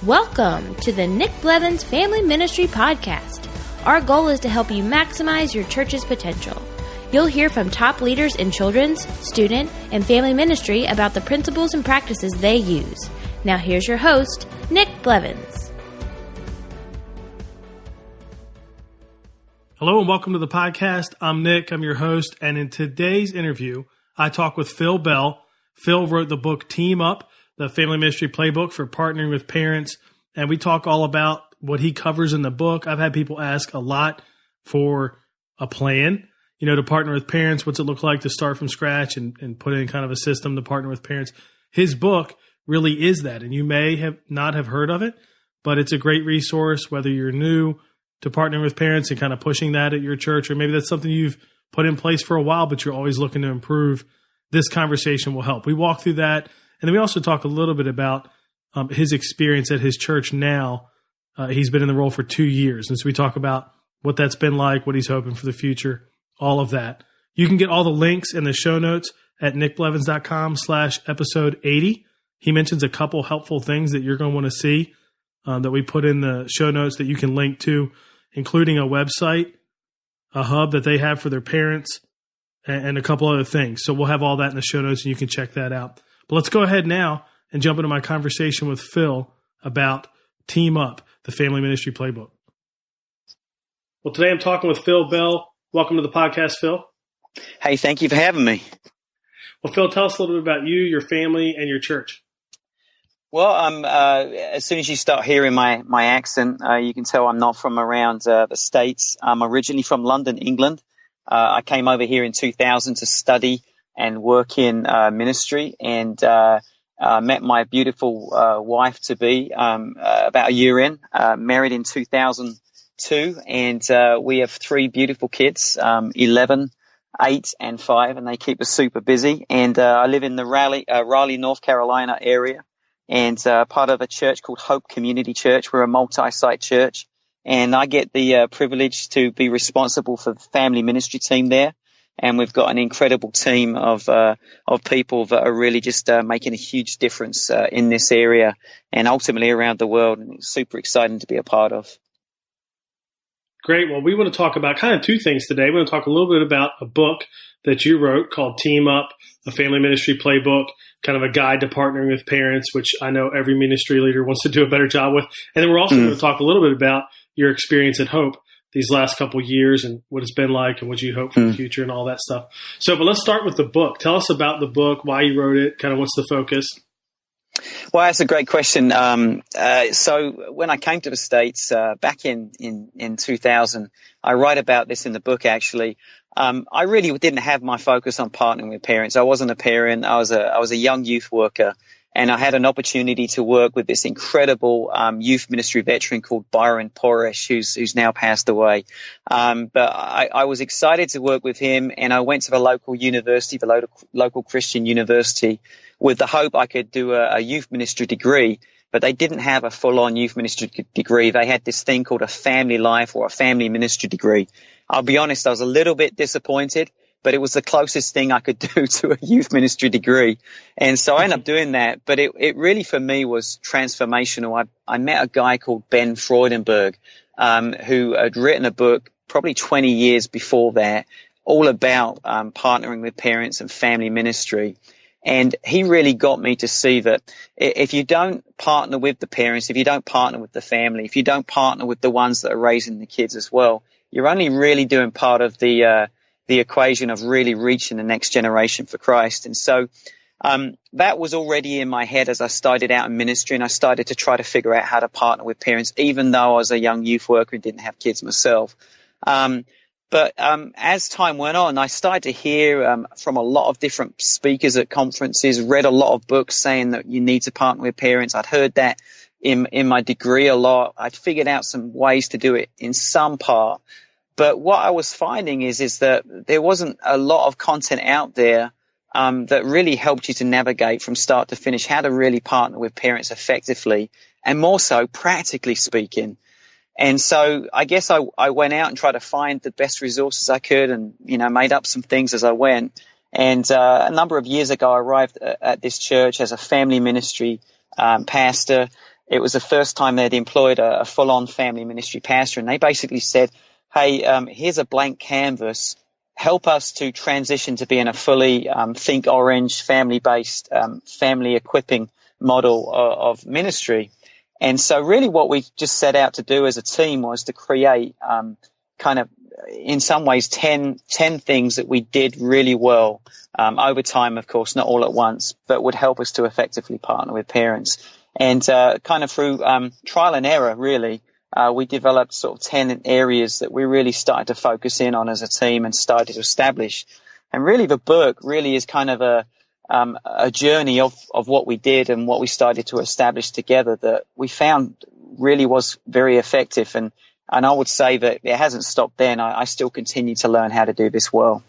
Welcome to the Nick Blevins Family Ministry Podcast. Our goal is to help you maximize your church's potential. You'll hear from top leaders in children's, student, and family ministry about the principles and practices they use. Now here's your host, Nick Blevins. Hello and welcome to the podcast. I'm Nick, I'm your host, and in today's interview, I talk with Phil Bell. Phil wrote the book Team Up, the Family Ministry Playbook for partnering with parents, and we talk all about what he covers in the book. I've had people ask a lot for a plan, to partner with parents. What's it look like to start from scratch and put in kind of a system to partner with parents? His book really is that, and you may not have heard of it, but it's a great resource, whether you're new to partnering with parents and kind of pushing that at your church, or maybe that's something you've put in place for a while, but you're always looking to improve. This conversation will help. We walk through that. And then we also talk a little bit about his experience at his church now. He's been in the role for 2 years. And so we talk about what that's been like, what he's hoping for the future, all of that. You can get all the links in the show notes at nickblevins.com/episode 80. He mentions a couple helpful things that you're going to want to see that we put in the show notes that you can link to, including a website, a hub that they have for their parents, and a couple other things. So we'll have all that in the show notes and you can check that out. But let's go ahead now and jump into my conversation with Phil about Team Up, the Family Ministry Playbook. Well, today I'm talking with Phil Bell. Welcome to the podcast, Phil. Hey, thank you for having me. Well, Phil, tell us a little bit about you, your family, and your church. Well, as soon as you start hearing my accent, you can tell I'm not from around the States. I'm originally from London, England. I came over here in 2000 to study and work in ministry, and met my beautiful wife-to-be about a year in, married in 2002, and we have 3 beautiful kids, 11, 8, and 5, and they keep us super busy. And I live in the Raleigh, North Carolina area, and part of a church called Hope Community Church. We're a multi-site church, and I get the privilege to be responsible for the family ministry team there. And we've got an incredible team of people that are really just making a huge difference in this area and ultimately around the world. And it's super exciting to be a part of. Great. Well, we want to talk about kind of 2 things today. We want to talk a little bit about a book that you wrote called Team Up, a Family Ministry Playbook, kind of a guide to partnering with parents, which I know every ministry leader wants to do a better job with. And then we're also going to talk a little bit about your experience at Hope these last couple of years and what it's been like and what you hope for the future and all that stuff. But let's start with the book. Tell us about the book, why you wrote it, kind of what's the focus? Well, that's a great question. So when I came to the States back in 2000, I write about this in the book, actually. I really didn't have my focus on partnering with parents. I wasn't a parent. I was a young youth worker. And I had an opportunity to work with this incredible youth ministry veteran called Byron Poresh, who's now passed away. But I was excited to work with him, and I went to the local university, the local Christian university, with the hope I could do a youth ministry degree. But they didn't have a full-on youth ministry degree. They had this thing called a family life or a family ministry degree. I'll be honest, I was a little bit disappointed, but it was the closest thing I could do to a youth ministry degree. And so I ended up doing that. But it really, for me, was transformational. I met a guy called Ben Freudenberg, who had written a book probably 20 years before that, all about partnering with parents and family ministry. And he really got me to see that if you don't partner with the parents, if you don't partner with the family, if you don't partner with the ones that are raising the kids as well, you're only really doing part of the equation of really reaching the next generation for Christ. And so that was already in my head as I started out in ministry, and I started to try to figure out how to partner with parents, even though I was a young youth worker and didn't have kids myself. But as time went on, I started to hear from a lot of different speakers at conferences, read a lot of books saying that you need to partner with parents. I'd heard that in my degree a lot. I'd figured out some ways to do it in some part. But what I was finding is that there wasn't a lot of content out there that really helped you to navigate from start to finish how to really partner with parents effectively, and more so practically speaking. And so I guess I went out and tried to find the best resources I could, and made up some things as I went. And a number of years ago, I arrived at this church as a family ministry pastor. It was the first time they'd employed a full-on family ministry pastor, and they basically said, hey, here's a blank canvas. Help us to transition to being a fully Think Orange, family-based, family equipping model of ministry. And so really what we just set out to do as a team was to create kind of, in some ways, 10 things that we did really well over time, of course, not all at once, but would help us to effectively partner with parents. And kind of through trial and error, really, we developed sort of 10 areas that we really started to focus in on as a team and started to establish. And really the book really is kind of a journey of what we did and what we started to establish together that we found really was very effective. And I would say that it hasn't stopped then. I still continue to learn how to do this well.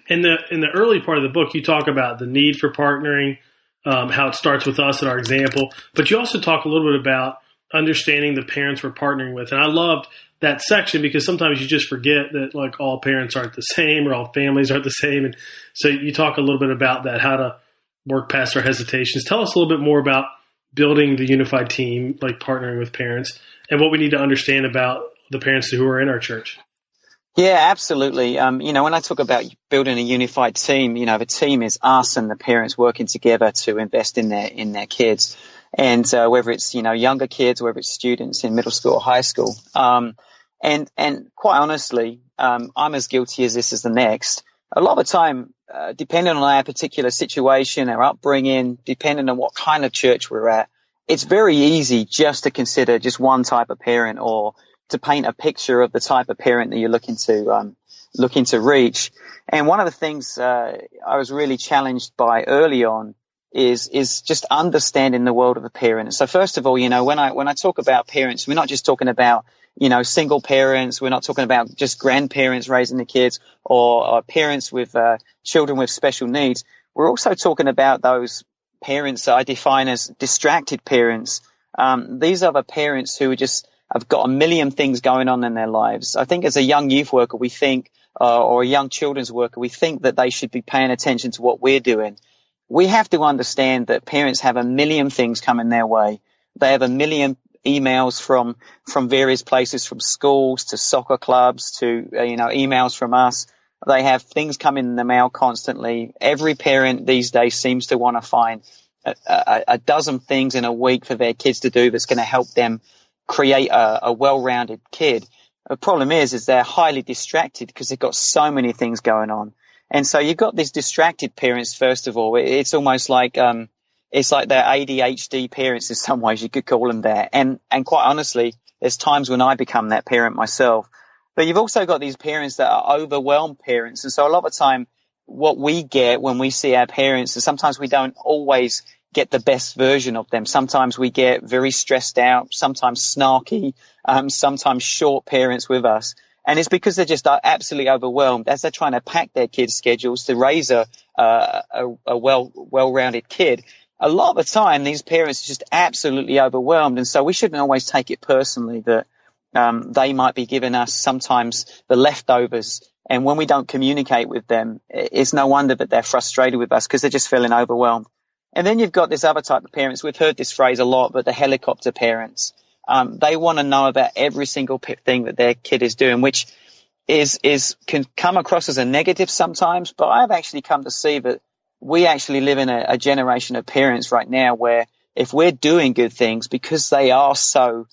In the early part of the book, you talk about the need for partnering, how it starts with us and our example, but you also talk a little bit about understanding the parents we're partnering with. And I loved that section because sometimes you just forget that like all parents aren't the same or all families aren't the same. And so you talk a little bit about that, how to work past our hesitations. Tell us a little bit more about building the unified team, like partnering with parents, and what we need to understand about the parents who are in our church. Yeah, absolutely. When I talk about building a unified team, the team is us and the parents working together to invest in their kids. And whether it's, younger kids, whether it's students in middle school or high school. And quite honestly, I'm as guilty as this is the next. A lot of the time, depending on our particular situation, our upbringing, depending on what kind of church we're at, it's very easy just to consider just one type of parent or to paint a picture of the type of parent that you're looking to reach. And one of the things I was really challenged by early on is just understanding the world of a parent. So first of all, when I talk about parents, we're not just talking about, single parents. We're not talking about just grandparents raising the kids or parents with children with special needs. We're also talking about those parents that I define as distracted parents. These are the parents who have got a million things going on in their lives. I think as a young youth worker, we think, or a young children's worker, we think that they should be paying attention to what we're doing. We have to understand that parents have a million things coming their way. They have a million emails from various places, from schools to soccer clubs to, emails from us. They have things coming in the mail constantly. Every parent these days seems to want to find a dozen things in a week for their kids to do that's going to help them create a well-rounded kid. The problem is they're highly distracted because they've got so many things going on. And so you've got these distracted parents, first of all. It's almost like it's like they're ADHD parents in some ways. You could call them that. And quite honestly, there's times when I become that parent myself. But you've also got these parents that are overwhelmed parents. And so a lot of the time, what we get when we see our parents is sometimes we don't always get the best version of them. Sometimes we get very stressed out, sometimes snarky, sometimes short parents with us. And it's because they're just absolutely overwhelmed as they're trying to pack their kids' schedules to raise a well-rounded kid. A lot of the time, these parents are just absolutely overwhelmed. And so we shouldn't always take it personally that they might be giving us sometimes the leftovers. And when we don't communicate with them, it's no wonder that they're frustrated with us because they're just feeling overwhelmed. And then you've got this other type of parents. We've heard this phrase a lot, but the helicopter parents. They want to know about every single thing that their kid is doing, which can come across as a negative sometimes. But I've actually come to see that we actually live in a generation of parents right now where if we're doing good things because they are so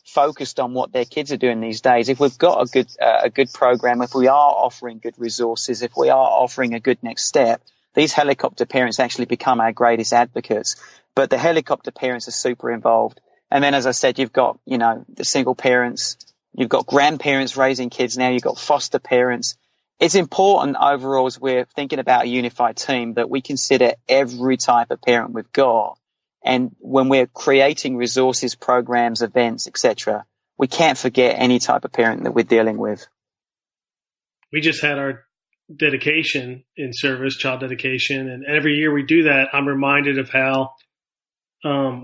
focused on what their kids are doing these days, if we've got a good program, if we are offering good resources, if we are offering a good next step, these helicopter parents actually become our greatest advocates. But the helicopter parents are super involved. And then, as I said, you've got, the single parents, you've got grandparents raising kids now, you've got foster parents. It's important overall as we're thinking about a unified team that we consider every type of parent we've got. And when we're creating resources, programs, events, etc., we can't forget any type of parent that we're dealing with. We just had our dedication in service, child dedication. And every year we do that, I'm reminded of how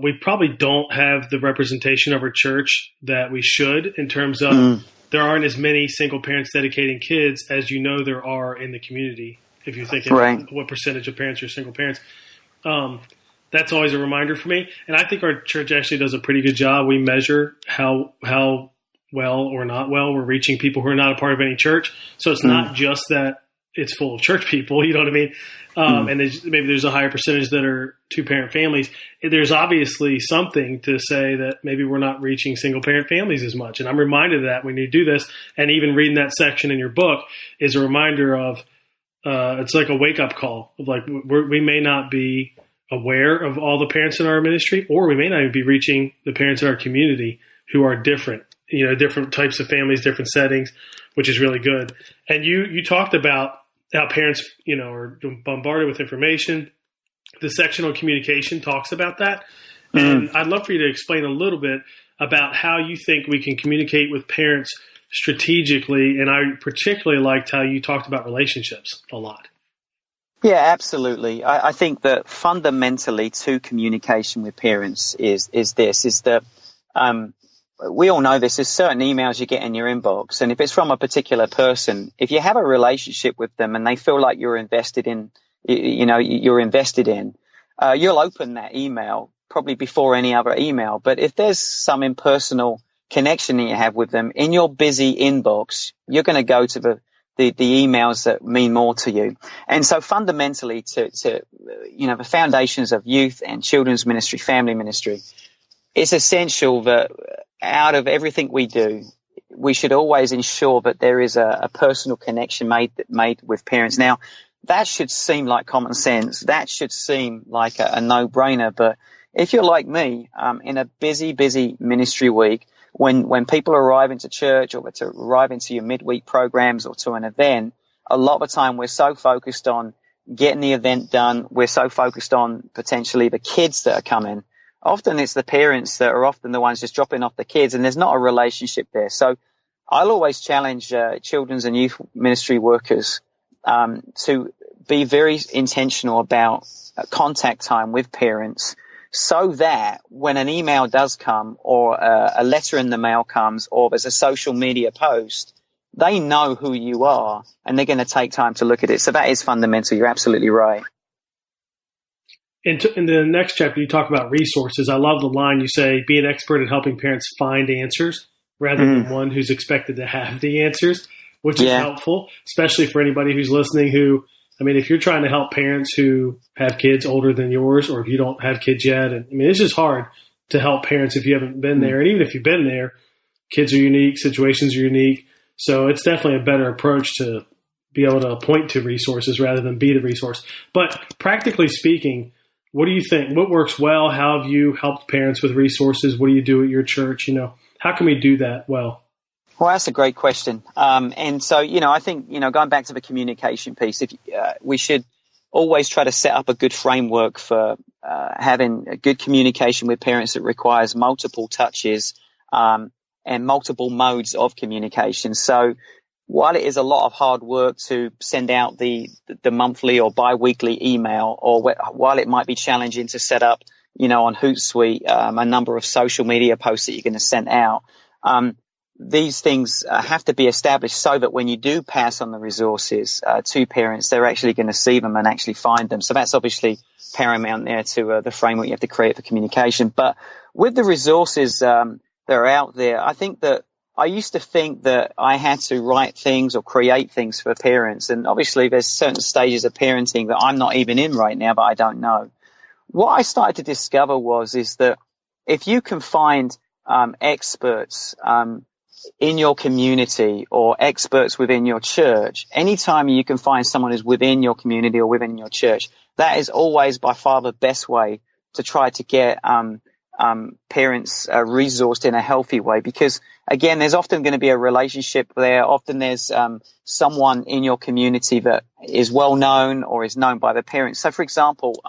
we probably don't have the representation of our church that we should in terms of there aren't as many single parents dedicating kids as there are in the community. If you think about what percentage of parents are single parents, that's always a reminder for me. And I think our church actually does a pretty good job. We measure how well or not well we're reaching people who are not a part of any church. So it's not just that it's full of church people, you know what I mean? And maybe there's a higher percentage that are two-parent families. There's obviously something to say that maybe we're not reaching single-parent families as much. And I'm reminded of that when you do this. And even reading that section in your book is a reminder of it's like a wake-up call. Of like we may not be aware of all the parents in our ministry, or we may not even be reaching the parents in our community who are different, different types of families, different settings, which is really good. And you talked about how parents, are bombarded with information. The section on communication talks about that. And I'd love for you to explain a little bit about how you think we can communicate with parents strategically. And I particularly liked how you talked about relationships a lot. Yeah, absolutely. I think that fundamentally to communication with parents is that we all know this. There's certain emails you get in your inbox, and if it's from a particular person, if you have a relationship with them and they feel like you're invested in, you'll open that email probably before any other email. But if there's some impersonal connection that you have with them in your busy inbox, you're going to go to the emails that mean more to you. And so fundamentally to the foundations of youth and children's ministry, family ministry, it's essential that out of everything we do, we should always ensure that there is a personal connection made with parents. Now, that should seem like common sense. That should seem like a no-brainer. But if you're like me, in a busy ministry week, when people arrive into church or to arrive into your midweek programs or to an event, a lot of the time we're so focused on getting the event done. We're so focused on potentially the kids that are coming. Often it's the parents that are often the ones just dropping off the kids, and there's not a relationship there. So I'll always challenge children's and youth ministry workers to be very intentional about contact time with parents, so that when an email does come or a letter in the mail comes or there's a social media post, they know who you are and they're going to take time to look at it. So that is fundamental. You're absolutely right. In the next chapter, you talk about resources. I love the line you say, be an expert at helping parents find answers rather than one who's expected to have the answers, which is helpful, especially for anybody who's listening who, if you're trying to help parents who have kids older than yours, or if you don't have kids yet, and it's just hard to help parents if you haven't been there. And even if you've been there, kids are unique, situations are unique. So it's definitely a better approach to be able to point to resources rather than be the resource. But practically speaking, what do you think? What works well? How have you helped parents with resources? What do you do at your church? How can we do that well? Well, that's a great question. And so, I think, going back to the communication piece, we should always try to set up a good framework for having a good communication with parents that requires multiple touches and multiple modes of communication. So while it is a lot of hard work to send out the monthly or bi-weekly email, or while it might be challenging to set up, on Hootsuite, a number of social media posts that you're going to send out, these things have to be established so that when you do pass on the resources to parents, they're actually going to see them and actually find them. So that's obviously paramount there to the framework you have to create for communication. But with the resources that are out there, I think that I used to think that I had to write things or create things for parents. And obviously there's certain stages of parenting that I'm not even in right now, but I don't know. What I started to discover is that if you can find experts in your community or experts within your church, anytime you can find someone who's within your community or within your church, that is always by far the best way to try to get parents resourced in a healthy way, because again, there's often going to be a relationship there. Often there's someone in your community that is well known or is known by the parents. So for example,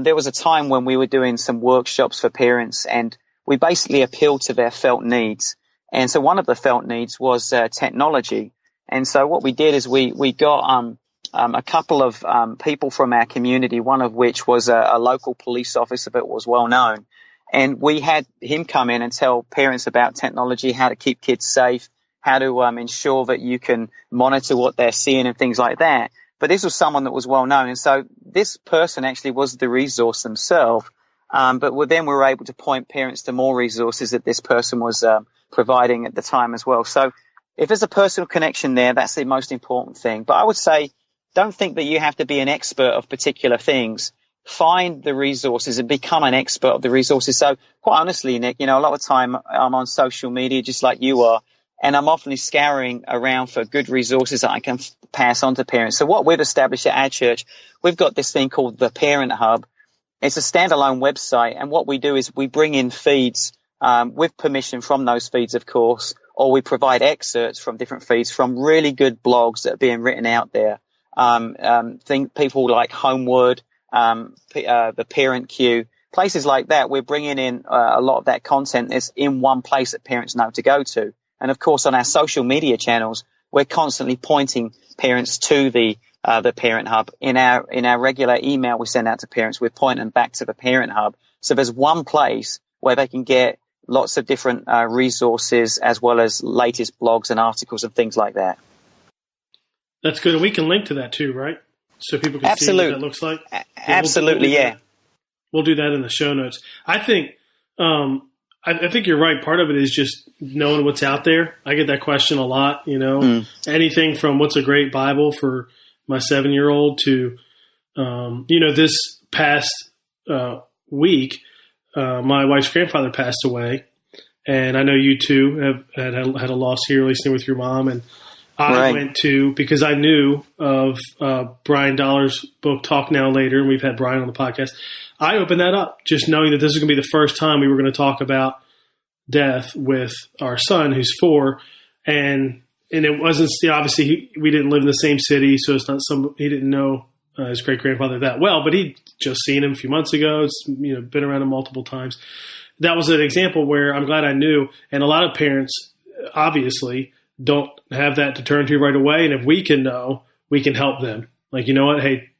there was a time when we were doing some workshops for parents, and we basically appealed to their felt needs. And so one of the felt needs was technology. And so what we did is we got a couple of people from our community, one of which was a local police officer that was well known. And we had him come in and tell parents about technology, how to keep kids safe, how to ensure that you can monitor what they're seeing and things like that. but this was someone that was well known. And so this person actually was the resource themselves. Then we were able to point parents to more resources that this person was providing at the time as well. So if there's a personal connection there, that's the most important thing. But I would say, don't think that you have to be an expert of particular things. Find the resources and become an expert of the resources. So quite honestly, Nick, a lot of time I'm on social media just like you are, and I'm often scouring around for good resources that I can pass on to parents. So what we've established at our church, we've got this thing called the Parent Hub. It's a standalone website, and what we do is we bring in feeds with permission from those feeds, of course, or we provide excerpts from different feeds from really good blogs that are being written out there. People like Homeward, the Parent Queue, places like that. We're bringing in a lot of that content that's in one place that parents know to go to. And of course, on our social media channels, we're constantly pointing parents to the Parent Hub. In our regular email we send out to parents, we're pointing back to the Parent Hub. So there's one place where they can get lots of different resources as well as latest blogs and articles and things like that. That's good. And we can link to that too, right? So people can see what that looks like. Absolutely, yeah. We'll do that in the show notes. I think I think you're right. Part of it is just knowing what's out there. I get that question a lot, anything from what's a great Bible for my 7-year-old to, this past week, my wife's grandfather passed away. And I know you too have had a loss here recently with your mom. And I went to, because I knew of Brian Dollar's book, Talk Now Later, and we've had Brian on the podcast. I opened that up just knowing that this is going to be the first time we were going to talk about death with our son, who's 4. And it wasn't, obviously we didn't live in the same city, so it's not he didn't know his great grandfather that well, but he'd just seen him a few months ago. It's, been around him multiple times. That was an example where I'm glad I knew. And a lot of parents obviously don't have that to turn to right away. And if we can know, we can help them. Like, you know what? Hey,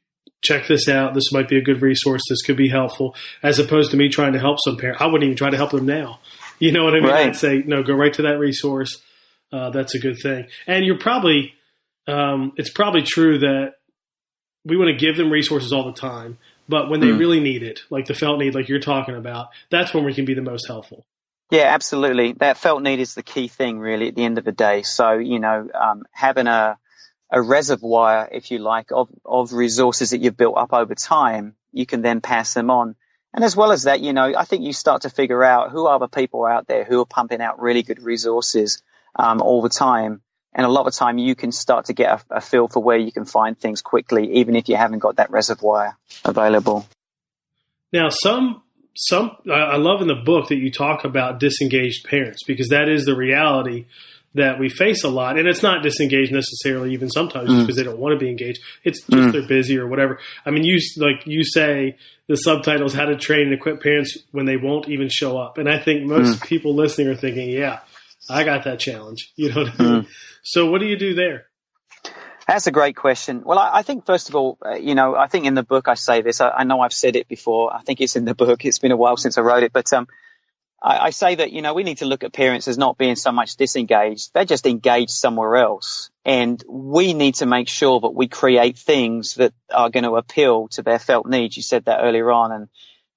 check this out. This might be a good resource. This could be helpful, as opposed to me trying to help some parent. I wouldn't even try to help them now. You know what I mean? Right. I'd say, no, go right to that resource. That's a good thing. And you're probably, it's probably true that we want to give them resources all the time, but when they really need it, like the felt need, like you're talking about, that's when we can be the most helpful. Yeah, absolutely. That felt need is the key thing, really, at the end of the day. So, having a reservoir, if you like, of resources that you've built up over time, you can then pass them on. And as well as that, I think you start to figure out who are the people out there who are pumping out really good resources all the time. And a lot of the time you can start to get a feel for where you can find things quickly, even if you haven't got that reservoir available. Now, I love in the book that you talk about disengaged parents, because that is the reality that we face a lot. And it's not disengaged necessarily even sometimes just because they don't want to be engaged. It's just they're busy or whatever. I mean, you say the subtitle is How to Train and Equip Parents When They Won't Even Show Up. And I think most people listening are thinking, yeah, I got that challenge. You know what I mean? So what do you do there? That's a great question. Well, I think, first of all, I think in the book I say this. I know I've said it before. I think it's in the book. It's been a while since I wrote it. But I say that, we need to look at parents as not being so much disengaged. They're just engaged somewhere else. And we need to make sure that we create things that are going to appeal to their felt needs. You said that earlier on.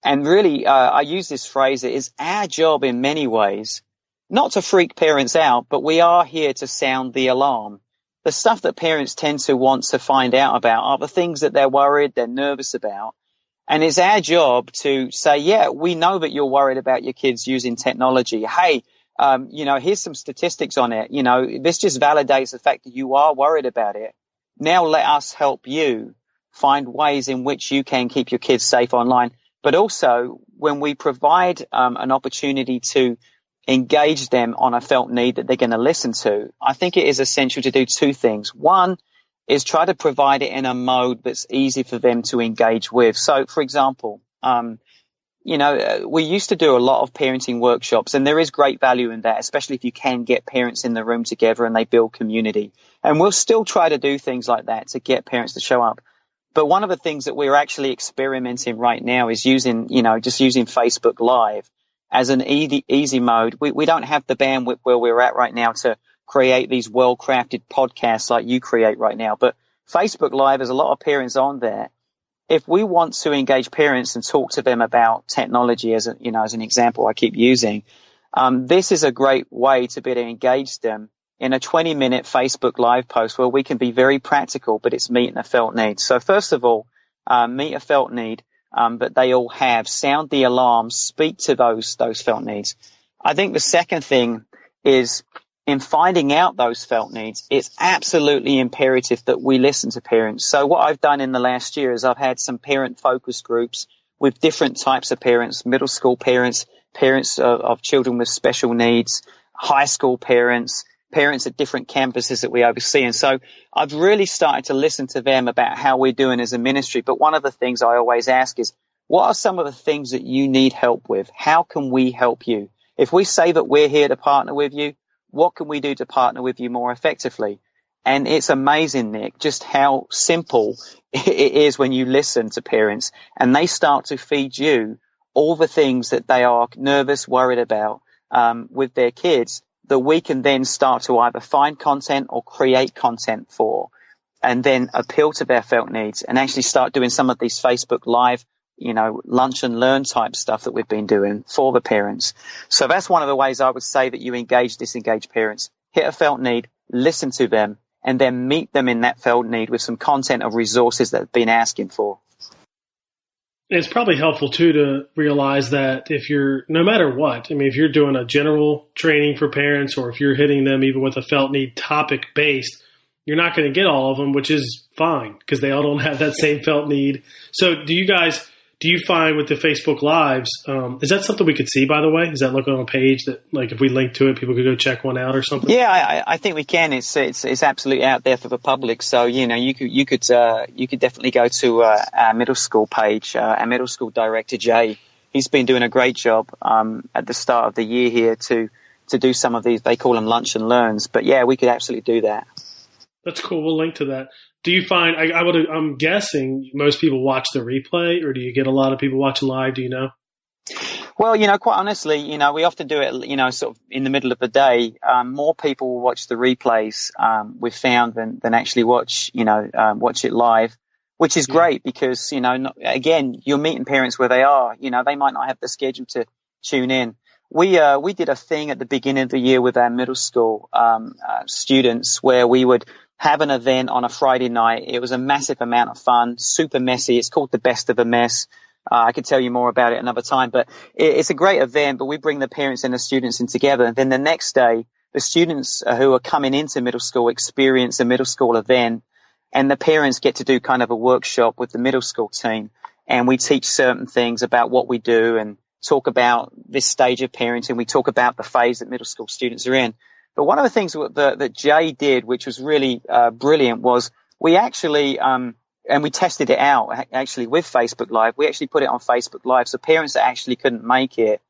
And really, I use this phrase, it is our job in many ways not to freak parents out, but we are here to sound the alarm. The stuff that parents tend to want to find out about are the things that they're worried, they're nervous about. And it's our job to say, yeah, we know that you're worried about your kids using technology. Hey, here's some statistics on it. This just validates the fact that you are worried about it. Now let us help you find ways in which you can keep your kids safe online. But also, when we provide an opportunity to engage them on a felt need that they're going to listen to, I think it is essential to do 2 things. One is try to provide it in a mode that's easy for them to engage with. So, for example, we used to do a lot of parenting workshops, and there is great value in that, especially if you can get parents in the room together and they build community. And we'll still try to do things like that to get parents to show up. But one of the things that we're actually experimenting right now is using Facebook Live as an easy mode. We don't have the bandwidth where we're at right now to create these well-crafted podcasts like you create right now. But Facebook Live, there's a lot of parents on there. If we want to engage parents and talk to them about technology, as an example I keep using, this is a great way to be able to engage them in a 20-minute Facebook Live post where we can be very practical, but it's meeting a felt need. So first of all, meet a felt need that they all have. Sound the alarm. Speak to those felt needs. I think the second thing is, in finding out those felt needs, it's absolutely imperative that we listen to parents. So what I've done in the last year is I've had some parent focus groups with different types of parents: middle school parents, parents of children with special needs, high school parents at different campuses that we oversee. And so I've really started to listen to them about how we're doing as a ministry. But one of the things I always ask is, what are some of the things that you need help with? How can we help you? If we say that we're here to partner with you, what can we do to partner with you more effectively? And it's amazing, Nick, just how simple it is when you listen to parents and they start to feed you all the things that they are nervous, worried about with their kids, that we can then start to either find content or create content for, and then appeal to their felt needs and actually start doing some of these Facebook Live, lunch and learn type stuff that we've been doing for the parents. So that's one of the ways I would say that you disengage parents. Hit a felt need, listen to them, and then meet them in that felt need with some content of resources that they've been asking for. It's probably helpful, too, to realize that no matter what, if you're doing a general training for parents or if you're hitting them even with a felt need topic based, you're not going to get all of them, which is fine because they all don't have that same felt need. So do you find with the Facebook Lives, is that something we could see, by the way? Is that look on a page that, like, if we link to it, people could go check one out or something? Yeah, I think we can. It's absolutely out there for the public. So, you could definitely go to our middle school page. Our middle school director, Jay, he's been doing a great job at the start of the year here to do some of these. They call them lunch and learns. But yeah, we could absolutely do that. That's cool. We'll link to that. Do you find, I'm guessing most people watch the replay, or do you get a lot of people watching live? Do you know? Well, quite honestly, we often do it, sort of in the middle of the day. More people will watch the replays, we've found, than actually watch it live, which is great because, again, you're meeting parents where they are. They might not have the schedule to tune in. We did a thing at the beginning of the year with our middle school students where we would have an event on a Friday night. It was a massive amount of fun, super messy. It's called the Best of a Mess. I could tell you more about it another time, but it's a great event. But we bring the parents and the students in together. And then the next day, the students who are coming into middle school experience a middle school event, and the parents get to do kind of a workshop with the middle school team. And we teach certain things about what we do and talk about this stage of parenting. We talk about the phase that middle school students are in. But one of the things that Jay did, which was really brilliant, was we actually, and we tested it out actually with Facebook Live. We actually put it on Facebook Live. So parents that actually couldn't make it,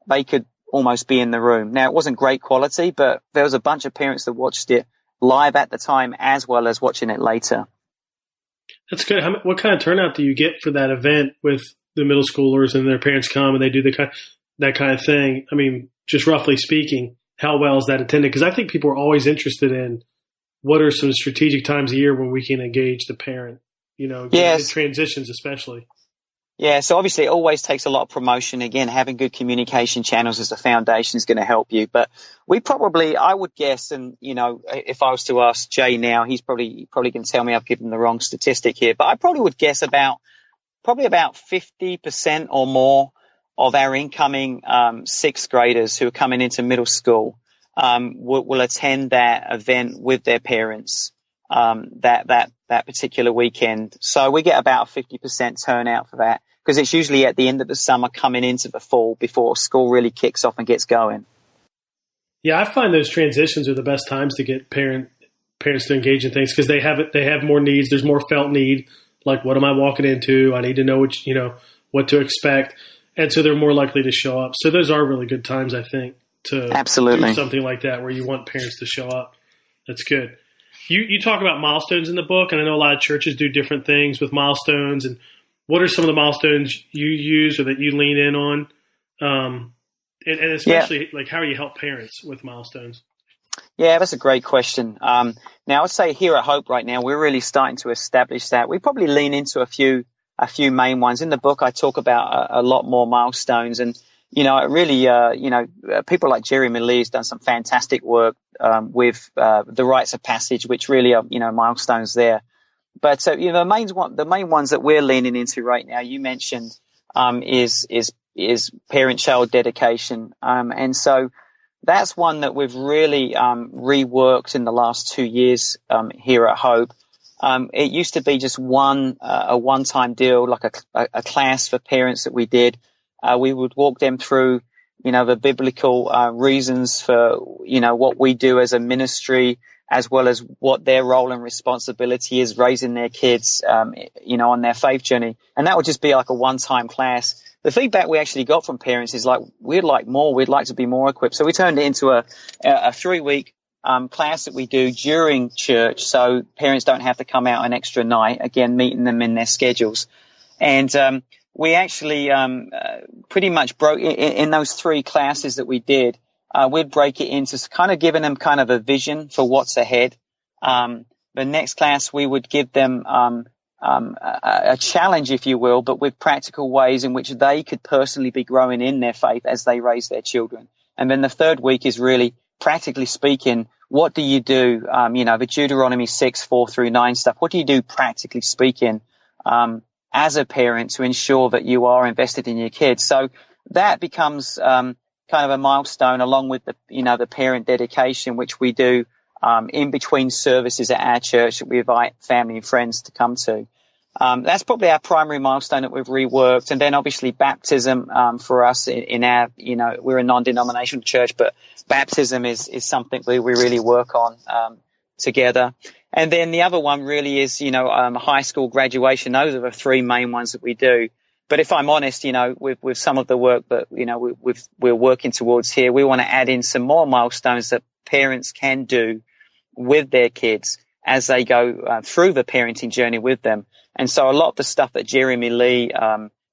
they could almost be in the room. Now, it wasn't great quality, but there was a bunch of parents that watched it live at the time as well as watching it later. That's good. What kind of turnout do you get for that event with the middle schoolers and their parents come and they do that kind of thing? Just roughly speaking, how well is that attended? Because I think people are always interested in what are some strategic times a year when we can engage the parent, yes. In transitions especially. Yeah, so obviously it always takes a lot of promotion. Again, having good communication channels as a foundation is going to help you. But I would guess, and, if I was to ask Jay now, he's probably going to tell me I've given the wrong statistic here, but I probably would guess about 50% or more of our incoming sixth graders who are coming into middle school will attend that event with their parents that particular weekend. So we get about a 50% turnout for that because it's usually at the end of the summer coming into the fall before school really kicks off and gets going. Yeah, I find those transitions are the best times to get parents to engage in things because they have more needs. There's more felt need. Like, what am I walking into? I need to know what to expect. And so they're more likely to show up. So those are really good times, I think, to Absolutely. Do something like that where you want parents to show up. That's good. You talk about milestones in the book, and I know a lot of churches do different things with milestones. And what are some of the milestones you use or that you lean in on? And especially, like, how do you help parents with milestones? Yeah, that's a great question. Now, I would say here at Hope right now, we're really starting to establish that. We probably lean into a few main ones. In the book, I talk about a lot more milestones, and it really, people like Jeremy Lee has done some fantastic work with the rites of passage, which really are milestones there. But the main ones that we're leaning into right now, you mentioned, is parent-child dedication, and so that's one that we've really reworked in the last 2 years here at Hope. It used to be just a one-time deal, like a class for parents that we did. We would walk them through, the biblical reasons for, what we do as a ministry, as well as what their role and responsibility is raising their kids, on their faith journey. And that would just be like a one-time class. The feedback we actually got from parents is like, we'd like more, we'd like to be more equipped. So we turned it into a 3-week class that we do during church, so parents don't have to come out an extra night, again, meeting them in their schedules. And we actually pretty much broke in those 3 classes that we did. We'd break it into kind of giving them kind of a vision for what's ahead. The next class, we would give them a challenge, if you will, but with practical ways in which they could personally be growing in their faith as they raise their children. And then the 3rd week is really, practically speaking, what do you do? The Deuteronomy 6:4-9 stuff. What do you do, practically speaking, as a parent to ensure that you are invested in your kids? So that becomes kind of a milestone, along with the parent dedication, which we do in between services at our church that we invite family and friends to come to. That's probably our primary milestone that we've reworked. And then obviously baptism for us in our, we're a non-denominational church, but baptism is something we really work on together. And then the other one really is, high school graduation. Those are the 3 main ones that we do. But if I'm honest, with some of the work that, we're working towards here, we want to add in some more milestones that parents can do with their kids as they go through the parenting journey with them. And so a lot of the stuff that Jeremy Lee,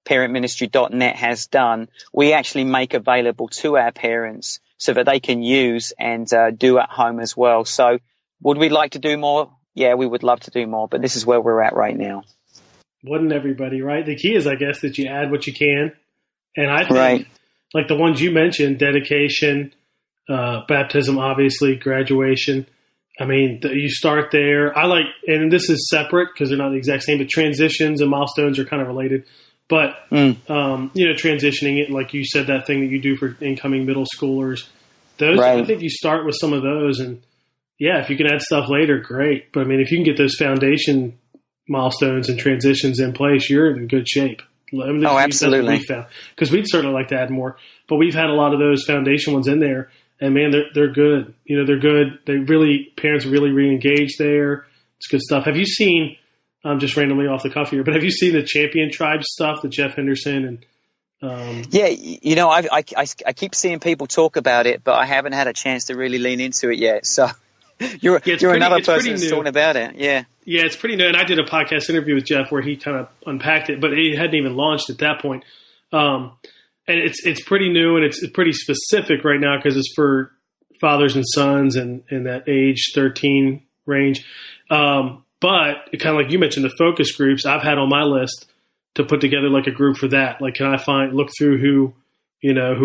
parentministry.net has done, we actually make available to our parents so that they can use and do at home as well. So would we like to do more? Yeah, we would love to do more, but this is where we're at right now. Wouldn't everybody, right? The key is, I guess, that you add what you can. And I think, like the ones you mentioned, dedication, baptism, obviously, graduation. I mean, you start there. And this is separate because they're not the exact same, but transitions and milestones are kind of related. But, transitioning it, like you said, that thing that you do for incoming middle schoolers, those, I think you start with some of those. And, yeah, if you can add stuff later, great. But, I mean, if you can get those foundation milestones and transitions in place, you're in good shape. Absolutely. Because we'd certainly like to add more. But we've had a lot of those foundation ones in there. And man, they're good. They're good. Parents really re-engage there. It's good stuff. Have you seen, just randomly off the cuff here, but have you seen the Champion Tribe stuff that Jeff Henderson and? Yeah, I keep seeing people talk about it, but I haven't had a chance to really lean into it yet. So you're another person that's talking about it. Yeah. Yeah, it's pretty new. And I did a podcast interview with Jeff where he kind of unpacked it, but it hadn't even launched at that point. And it's pretty new and it's pretty specific right now because it's for fathers and sons and in that age 13 range. But kind of like you mentioned, the focus groups I've had on my list to put together like a group for that. Like, can I look through who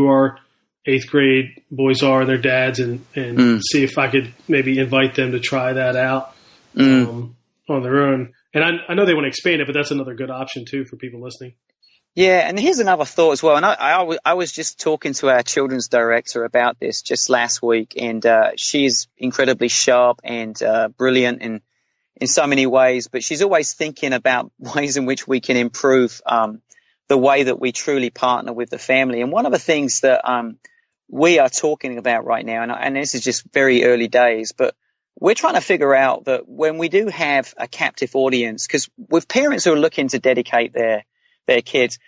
our 8th grade boys are and their dads and see if I could maybe invite them to try that out on their own. And I know they want to expand it, but that's another good option too for people listening. Yeah, and here's another thought as well. And I was just talking to our children's director about this just last week, and she's incredibly sharp and brilliant in so many ways, but she's always thinking about ways in which we can improve the way that we truly partner with the family. And one of the things that we are talking about right now, and this is just very early days, but we're trying to figure out that when we do have a captive audience, because with parents who are looking to dedicate their kids,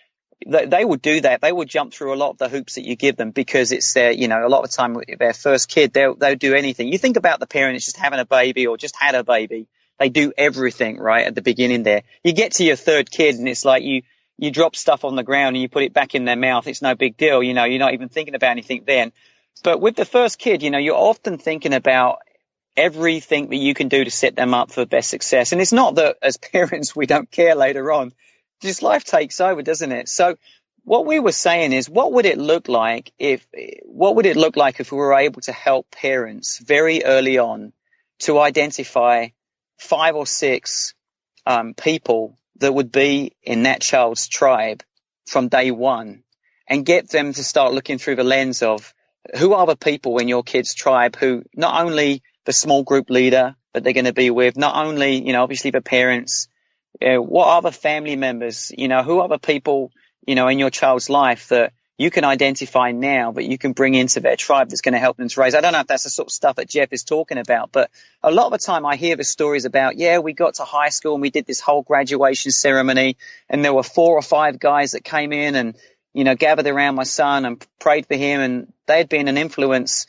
they will do that. They will jump through a lot of the hoops that you give them because it's their, a lot of the time their first kid, they'll do anything. You think about the parent that's just having a baby or just had a baby. They do everything right at the beginning there. You get to your 3rd kid and it's like you drop stuff on the ground and you put it back in their mouth. It's no big deal. You're not even thinking about anything then. But with the first kid, you're often thinking about everything that you can do to set them up for best success. And it's not that as parents, we don't care later on. Just life takes over, doesn't it? So what we were saying is, what would it look like if we were able to help parents very early on to identify 5 or 6 people that would be in that child's tribe from day one, and get them to start looking through the lens of who are the people in your kid's tribe who not only the small group leader that they're going to be with, not only, obviously the parents, what are the family members, who are the people, in your child's life that you can identify now, but you can bring into their tribe that's going to help them to raise. I don't know if that's the sort of stuff that Jeff is talking about, but a lot of the time I hear the stories about, we got to high school and we did this whole graduation ceremony, and there were 4 or 5 guys that came in and, gathered around my son and prayed for him, and they had been an influence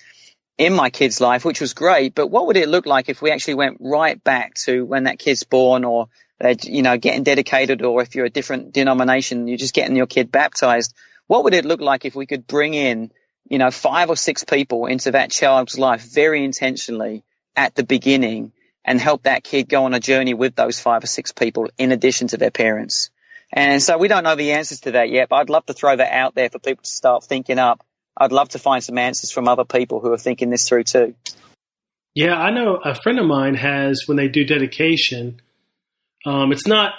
in my kid's life, which was great. But what would it look like if we actually went right back to when that kid's born, or getting dedicated, or if you're a different denomination, you're just getting your kid baptized? What would it look like if we could bring in, 5 or 6 people into that child's life very intentionally at the beginning, and help that kid go on a journey with those 5 or 6 people in addition to their parents? And so we don't know the answers to that yet, but I'd love to throw that out there for people to start thinking up. I'd love to find some answers from other people who are thinking this through too. Yeah, I know a friend of mine has, when they do dedication, it's not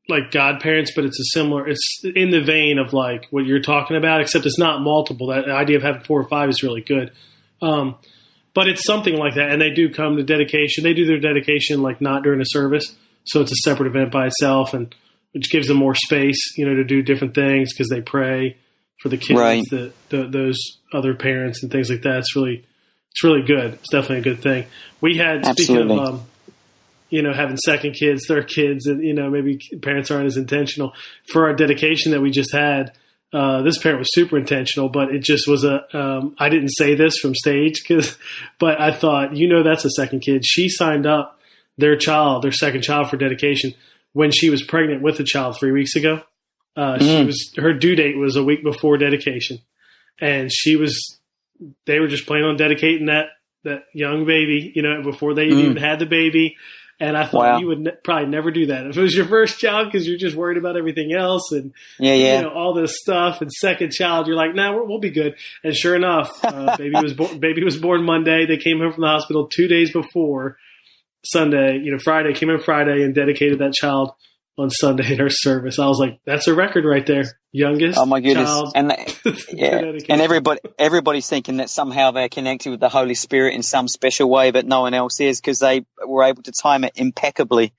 like godparents, but it's it's in the vein of like what you're talking about, except it's not multiple. That idea of having 4 or 5 is really good. But it's something like that. And they do come to dedication. They do their dedication like not during a service. So it's a separate event by itself, and which gives them more space, to do different things because they pray for the kids, right, those other parents and things like that. It's really good. It's definitely a good thing. We had, absolutely, speaking of, having second kids, third kids, and, maybe parents aren't as intentional. For our dedication that we just had, this parent was super intentional, but it just was I didn't say this from stage but I thought, that's a second kid. She signed up their second child for dedication when she was pregnant with a child 3 weeks ago. Her due date was a week before dedication, and they were just planning on dedicating that young baby, before they even had the baby. And I thought, wow, you would probably never do that if it was your first child, because you're just worried about everything else and all this stuff. And second child, you're like, nah, we'll be good. And sure enough, baby was born Monday. They came home from the hospital 2 days before Sunday. Friday, came in Friday and dedicated that child on Sunday in our service. I was like, that's a record right there. Youngest. Oh my goodness. Child. And everybody's thinking that somehow they're connected with the Holy Spirit in some special way, but no one else is, because they were able to time it impeccably.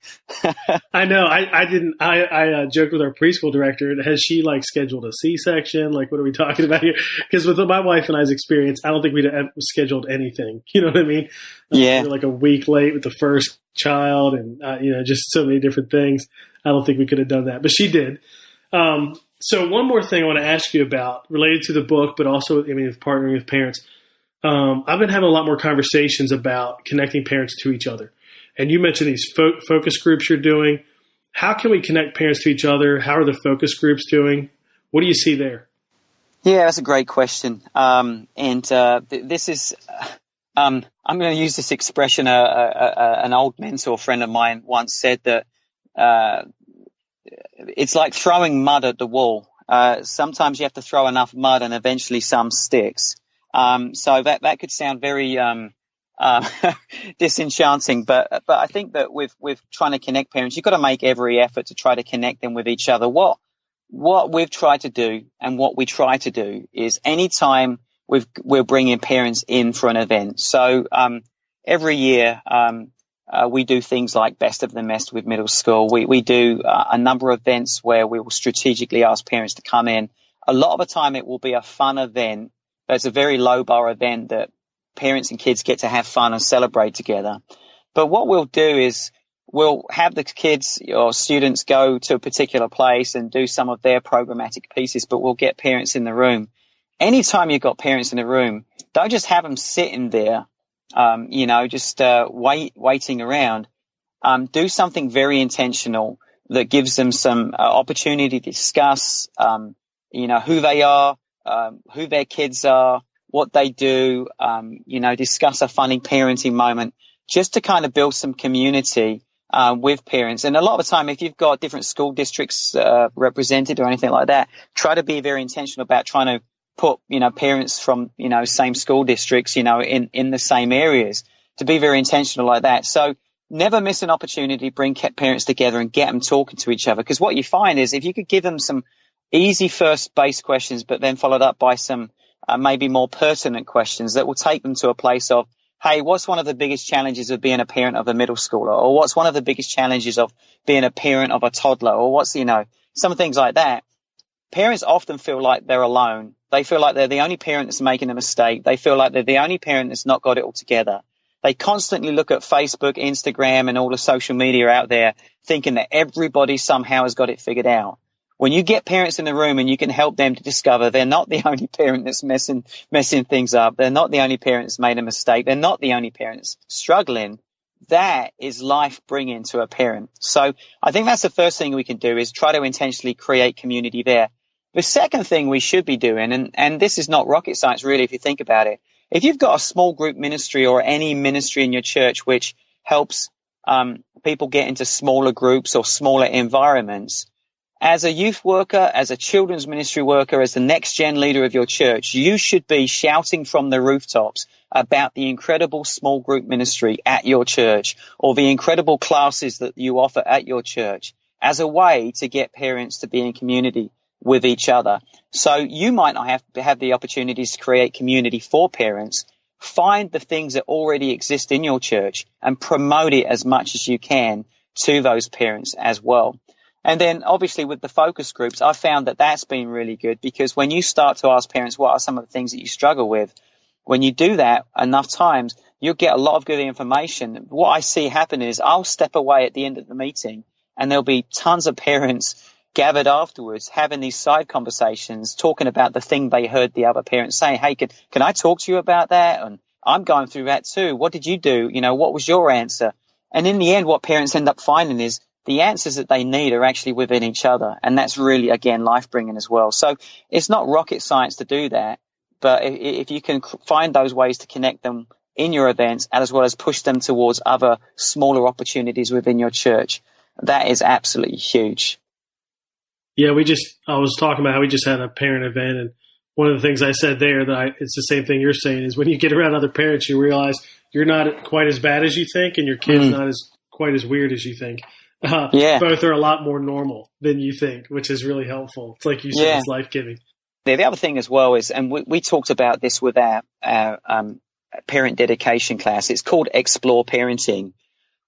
I know. I joked with our preschool director. Has she scheduled a C-section? What are we talking about here? Because with my wife and I's experience, I don't think we'd have scheduled anything. You know what I mean? Yeah. We were a week late with the first child, and just so many different things. I don't think we could have done that, but she did. So one more thing I want to ask you about, related to the book, but also, with partnering with parents. I've been having a lot more conversations about connecting parents to each other. And you mentioned these focus groups you're doing. How can we connect parents to each other? How are the focus groups doing? What do you see there? Yeah, that's a great question. This is, I'm going to use this expression. An old mentor friend of mine once said that, it's like throwing mud at the wall. Sometimes you have to throw enough mud and eventually some sticks. So that could sound very disenchanting, but I think that with trying to connect parents, you've got to make every effort to try to connect them with each other. What we've tried to do, and what we try to do, is anytime we're bringing parents in for an event. So every year we do things like Best of the Mess with middle school. We do a number of events where we will strategically ask parents to come in. A lot of the time it will be a fun event, but it's a very low bar event that parents and kids get to have fun and celebrate together. But what we'll do is we'll have the kids or students go to a particular place and do some of their programmatic pieces, but we'll get parents in the room. Anytime you've got parents in the room, don't just have them sitting there, waiting around. Do something very intentional that gives them some opportunity to discuss, who they are, who their kids are, what they do, discuss a funny parenting moment, just to kind of build some community with parents. And a lot of the time, if you've got different school districts represented or anything like that, try to be very intentional about trying to put, parents from, same school districts, in the same areas, to be very intentional like that. So never miss an opportunity to bring parents together and get them talking to each other. Because what you find is if you could give them some easy first base questions, but then followed up by some maybe more pertinent questions that will take them to a place of, hey, what's one of the biggest challenges of being a parent of a middle schooler? Or what's one of the biggest challenges of being a parent of a toddler? Or what's, some things like that. Parents often feel like they're alone. They feel like they're the only parent that's making a mistake. They feel like they're the only parent that's not got it all together. They constantly look at Facebook, Instagram, and all the social media out there thinking that everybody somehow has got it figured out. When you get parents in the room and you can help them to discover they're not the only parent that's messing things up, they're not the only parent that's made a mistake, they're not the only parent that's struggling, that is life-bringing to a parent. So I think that's the first thing we can do, is try to intentionally create community there. The second thing we should be doing, and this is not rocket science really if you think about it, if you've got a small group ministry or any ministry in your church which helps people get into smaller groups or smaller environments, as a youth worker, as a children's ministry worker, as the next gen leader of your church, you should be shouting from the rooftops about the incredible small group ministry at your church, or the incredible classes that you offer at your church, as a way to get parents to be in community with each other. So you might not have the opportunities to create community for parents. Find the things that already exist in your church and promote it as much as you can to those parents as well. And then obviously with the focus groups, I've found that that's been really good, because when you start to ask parents what are some of the things that you struggle with, when you do that enough times, you'll get a lot of good information. What I see happen is I'll step away at the end of the meeting and there'll be tons of parents gathered afterwards having these side conversations, talking about the thing they heard the other parents say. Hey, can I talk to you about that? And I'm going through that too. What did you do? What was your answer? And in the end, what parents end up finding is the answers that they need are actually within each other. And that's really, again, life-bringing as well. So it's not rocket science to do that. But if you can find those ways to connect them in your events, as well as push them towards other smaller opportunities within your church, that is absolutely huge. Yeah, I was talking about how we just had a parent event, and one of the things I said there it's the same thing you're saying, is when you get around other parents, you realize you're not quite as bad as you think, and your kid's not quite as weird as you think. Both are a lot more normal than you think, which is really helpful. It's like you said, it's life-giving. The other thing as well is, and we talked about this with our parent dedication class, it's called Explore Parenting.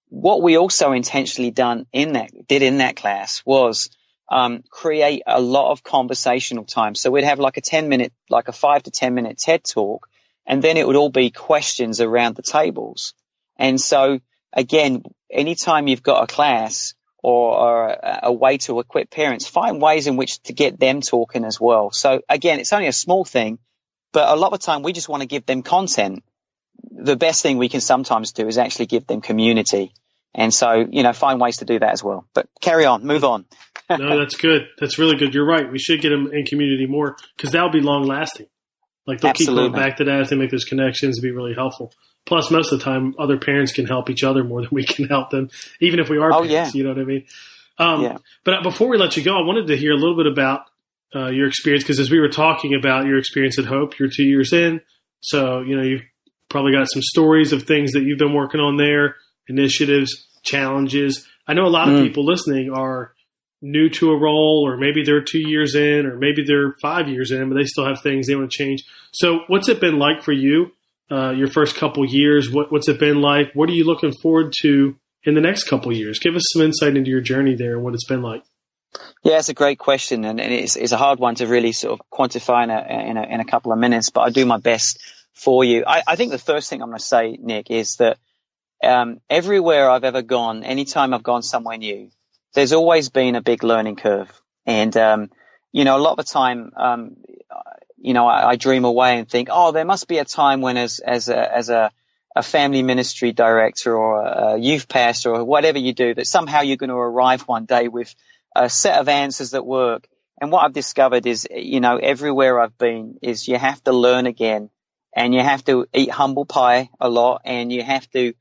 What we also intentionally did in that class was create a lot of conversational time. So we'd have like a 5 to 10 minute TED talk, and then it would all be questions around the tables. And so again, anytime you've got a class or a way to equip parents, find ways in which to get them talking as well. So again, it's only a small thing, but a lot of the time we just want to give them content. The best thing we can sometimes do is actually give them community. And so, find ways to do that as well. But carry on, move on. No, that's good. That's really good. You're right. We should get them in community more, because that'll be long lasting. Like they'll keep going back to that if they make those connections. It'd be really helpful. Plus, most of the time, other parents can help each other more than we can help them, even if we are parents. You know what I mean? But before we let you go, I wanted to hear a little bit about your experience, because as we were talking about your experience at Hope, you're 2 years in. So, you've probably got some stories of things that you've been working on there, initiatives, challenges. I know a lot of people listening are new to a role, or maybe they're 2 years in, or maybe they're 5 years in, but they still have things they want to change. So what's it been like for you, your first couple years? What's it been like? What are you looking forward to in the next couple years? Give us some insight into your journey there and what it's been like. Yeah, it's a great question, and it's a hard one to really sort of quantify in a couple of minutes, but I'll do my best for you. I think the first thing I'm going to say, Nick, is that everywhere I've ever gone, anytime I've gone somewhere new, there's always been a big learning curve. And, a lot of the time, I dream away and think, there must be a time when as a family ministry director or a youth pastor or whatever you do, that somehow you're going to arrive one day with a set of answers that work. And what I've discovered is, everywhere I've been is you have to learn again and you have to eat humble pie a lot, and you have to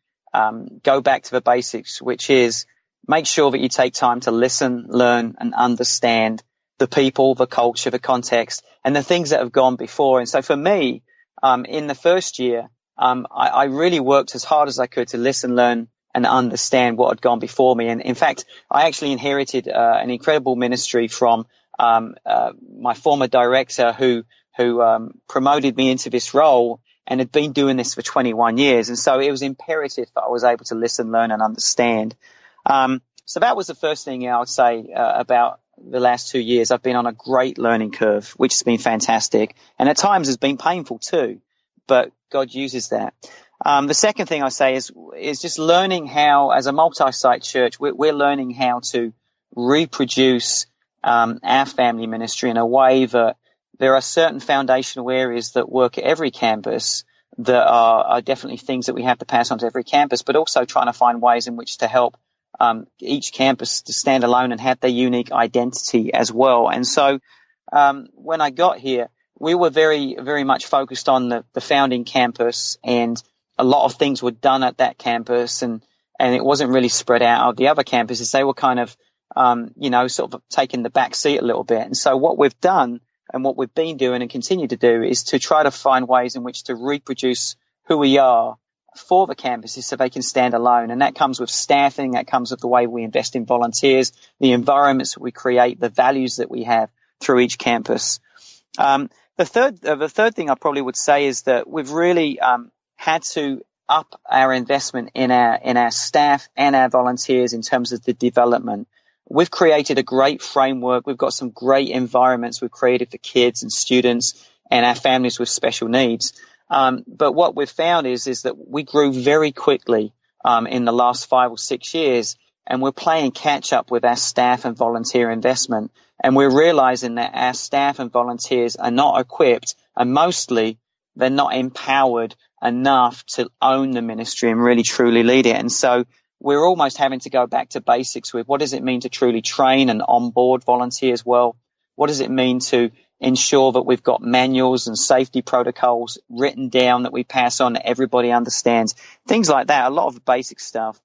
go back to the basics, which is make sure that you take time to listen, learn, and understand the people, the culture, the context, and the things that have gone before. And so for me, in the first year, I really worked as hard as I could to listen, learn, and understand what had gone before me. And in fact, I actually inherited an incredible ministry from my former director who promoted me into this role and had been doing this for 21 years. And so it was imperative that I was able to listen, learn, and understand. So that was the first thing I would say about the last 2 years. I've been on a great learning curve, which has been fantastic. And at times has been painful too, but God uses that. The second thing I say is just learning how, as a multi-site church, we're learning how to reproduce our family ministry in a way that there are certain foundational areas that work at every campus that are definitely things that we have to pass on to every campus, but also trying to find ways in which to help each campus to stand alone and have their unique identity as well. And so when I got here, we were very, very much focused on the founding campus, and a lot of things were done at that campus, and it wasn't really spread out of the other campuses. They were kind of, sort of taking the back seat a little bit. And so what we've done and what we've been doing and continue to do is to try to find ways in which to reproduce who we are for the campuses so they can stand alone. And that comes with staffing, that comes with the way we invest in volunteers, the environments that we create, the values that we have through each campus. The third thing I probably would say is that we've really had to up our investment in our staff and our volunteers in terms of the development. We've created a great framework. We've got some great environments we've created for kids and students and our families with special needs. But what we've found is that we grew very quickly in the last 5 or 6 years, and we're playing catch up with our staff and volunteer investment. And we're realizing that our staff and volunteers are not equipped, and mostly they're not empowered enough to own the ministry and really truly lead it. And so we're almost having to go back to basics with what does it mean to truly train and onboard volunteers well? What does it mean to ensure that we've got manuals and safety protocols written down that we pass on that everybody understands? Things like that, a lot of basic stuff.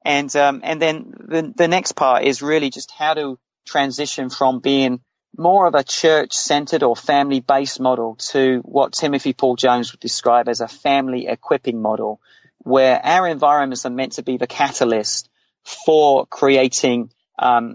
And then the next part is really just how to transition from being more of a church-centered or family-based model to what Timothy Paul Jones would describe as a family equipping model, where our environments are meant to be the catalyst for creating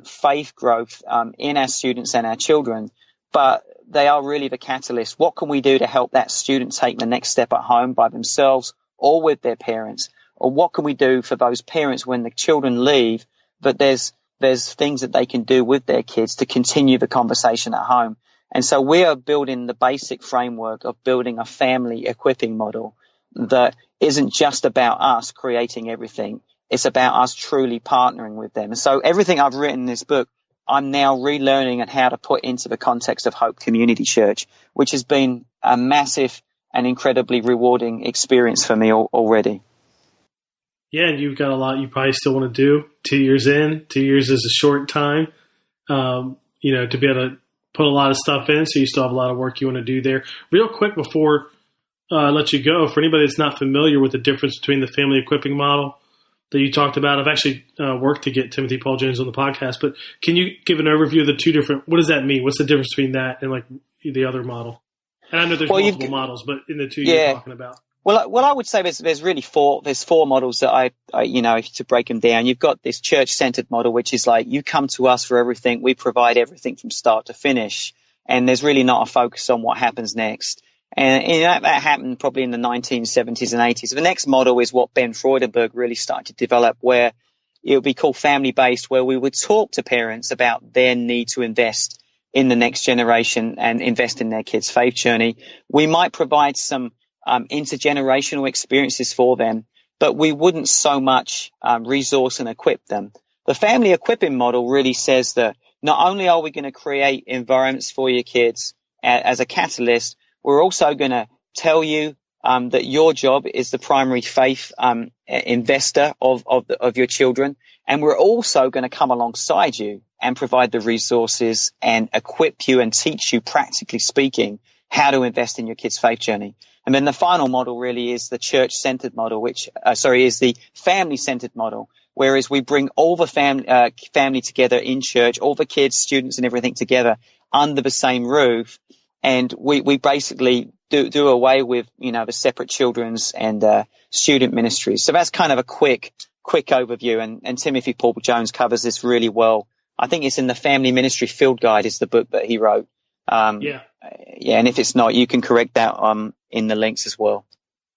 faith growth in our students and our children, but they are really the catalyst. What can we do to help that student take the next step at home by themselves or with their parents? Or what can we do for those parents when the children leave, but there's things that they can do with their kids to continue the conversation at home? And so we are building the basic framework of building a family equipping model that isn't just about us creating everything. It's about us truly partnering with them. And so everything I've written in this book, I'm now relearning and how to put into the context of Hope Community Church, which has been a massive and incredibly rewarding experience for me already. Yeah, and you've got a lot you probably still want to do. 2 years in, 2 years is a short time, to be able to put a lot of stuff in. So you still have a lot of work you want to do there. Real quick before I let you go, for anybody that's not familiar with the difference between the family equipping model that you talked about, I've actually worked to get Timothy Paul Jones on the podcast, but can you give an overview of the two different, what does that mean? What's the difference between that and like the other model? And I know there's multiple models, but in the two you're talking about. Well, I would say there's really four models that I to break them down. You've got this church-centered model, which is like you come to us for everything. We provide everything from start to finish. And there's really not a focus on what happens next. And that happened probably in the 1970s and 80s. The next model is what Ben Freudenberg really started to develop, where it would be called family-based, where we would talk to parents about their need to invest in the next generation and invest in their kids' faith journey. We might provide some intergenerational experiences for them, but we wouldn't so much resource and equip them. The family equipping model really says that not only are we going to create environments for your kids as a catalyst, we're also going to tell you that your job is the primary faith investor of your children, and we're also going to come alongside you and provide the resources and equip you and teach you, practically speaking, how to invest in your kids' faith journey. And then the final model really is the church-centered model, which, is the family-centered model, whereas we bring all the family together in church, all the kids, students, and everything together under the same roof. And we basically do away with, the separate children's and student ministries. So that's kind of a quick overview. And Timothy Paul Jones covers this really well. I think it's in the Family Ministry Field Guide is the book that he wrote. And if it's not, you can correct that in the links as well.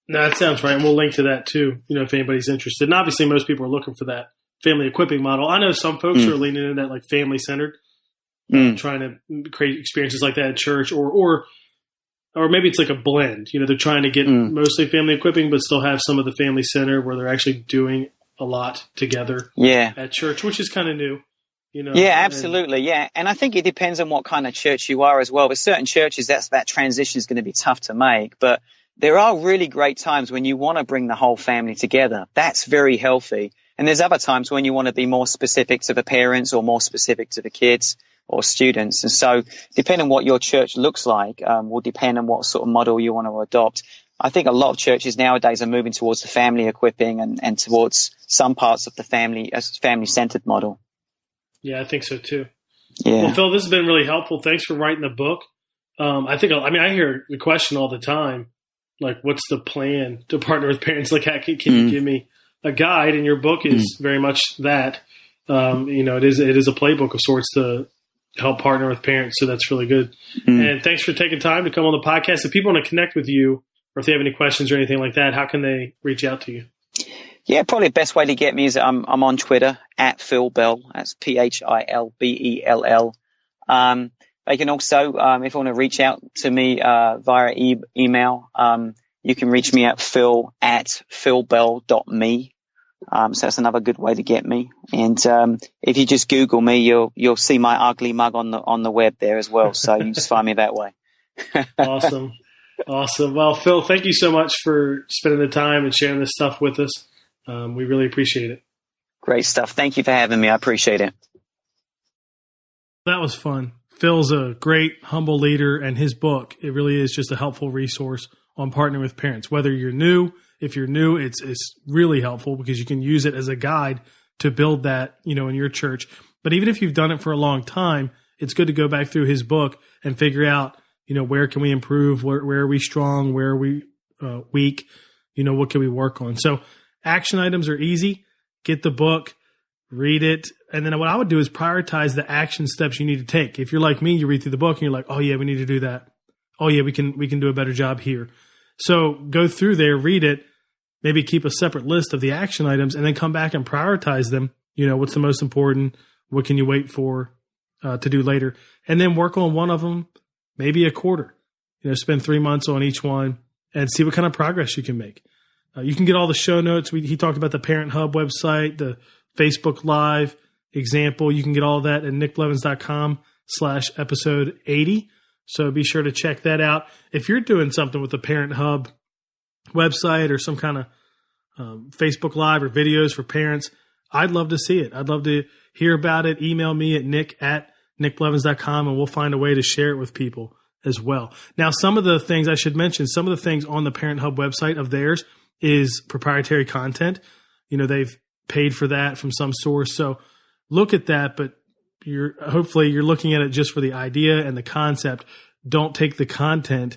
No, that sounds right. And we'll link to that too, if anybody's interested. And obviously most people are looking for that family equipping model. I know some folks are leaning into that, like family-centered, trying to create experiences like that at church, or maybe it's like a blend. They're trying to get mostly family equipping, but still have some of the family center where they're actually doing a lot together at church, which is kind of new. Yeah, absolutely. And I think it depends on what kind of church you are as well. With certain churches, that transition is going to be tough to make. But there are really great times when you want to bring the whole family together. That's very healthy. And there's other times when you want to be more specific to the parents or more specific to the kids or students. And so depending on what your church looks like will depend on what sort of model you want to adopt. I think a lot of churches nowadays are moving towards the family equipping and towards some parts of the family-centered model. Yeah, I think so too. Yeah. Well, Phil, this has been really helpful. Thanks for writing the book. I hear the question all the time, like, what's the plan to partner with parents? Like, can you give me a guide? And your book is very much that. It is a playbook of sorts to help partner with parents. So that's really good. And thanks for taking time to come on the podcast. If people want to connect with you, or if they have any questions or anything like that, how can they reach out to you? Yeah, probably the best way to get me is I'm on Twitter at Phil Bell. That's PhilBell. They can also, if you want to reach out to me via email, you can reach me at phil@philbell.me. So that's another good way to get me. And if you just Google me, you'll see my ugly mug on the web there as well. So you can just find me that way. Awesome. Well, Phil, thank you so much for spending the time and sharing this stuff with us. We really appreciate it. Great stuff. Thank you for having me. I appreciate it. That was fun. Phil's a great, humble leader, and his book, it really is just a helpful resource on partnering with parents. Whether you're new, if you're new, it's really helpful because you can use it as a guide to build that, in your church. But even if you've done it for a long time, it's good to go back through his book and figure out, where can we improve? Where are we strong? Where are we weak? What can we work on? So action items are easy. Get the book, read it. And then what I would do is prioritize the action steps you need to take. If you're like me, you read through the book and you're like, oh yeah, we need to do that. Oh yeah, we can do a better job here. So go through there, read it, maybe keep a separate list of the action items and then come back and prioritize them. What's the most important? What can you wait for to do later? And then work on one of them, maybe a quarter. Spend 3 months on each one and see what kind of progress you can make. You can get all the show notes. He talked about the Parent Hub website, the Facebook Live example. You can get all of that at nickblevins.com/episode 80. So be sure to check that out. If you're doing something with the Parent Hub website or some kind of Facebook Live or videos for parents, I'd love to see it. I'd love to hear about it. Email me at nick@nickblevins.com and we'll find a way to share it with people as well. Now, some of the things I should mention, some of the things on the Parent Hub website of theirs is proprietary content. They've paid for that from some source. So look at that, but hopefully you're looking at it just for the idea and the concept. Don't take the content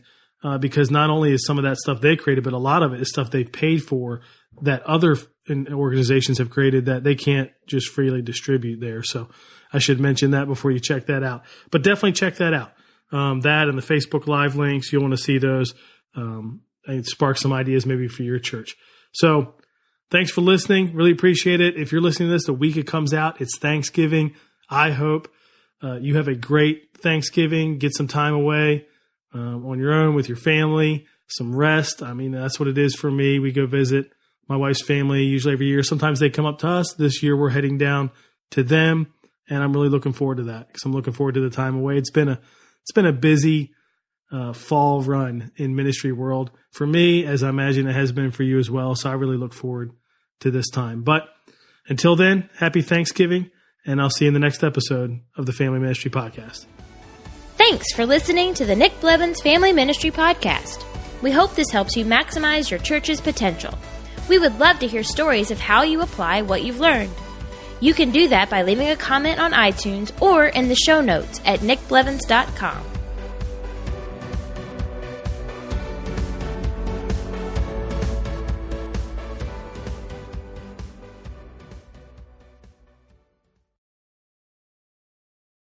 because not only is some of that stuff they created, but a lot of it is stuff they've paid for that other organizations have created that they can't just freely distribute there. So I should mention that before you check that out. But definitely check that out. That and the Facebook Live links, you'll want to see those. And spark some ideas maybe for your church. So thanks for listening. Really appreciate it. If you're listening to this the week it comes out, it's Thanksgiving. I hope you have a great Thanksgiving. Get some time away on your own with your family, some rest. That's what it is for me. We go visit my wife's family usually every year. Sometimes they come up to us. This year we're heading down to them, and I'm really looking forward to that because I'm looking forward to the time away. It's been a busy fall run in ministry world for me, as I imagine it has been for you as well. So I really look forward to this time. But until then, happy Thanksgiving, and I'll see you in the next episode of the Family Ministry Podcast. Thanks for listening to the Nick Blevins Family Ministry Podcast. We hope this helps you maximize your church's potential. We would love to hear stories of how you apply what you've learned. You can do that by leaving a comment on iTunes or in the show notes at nickblevins.com.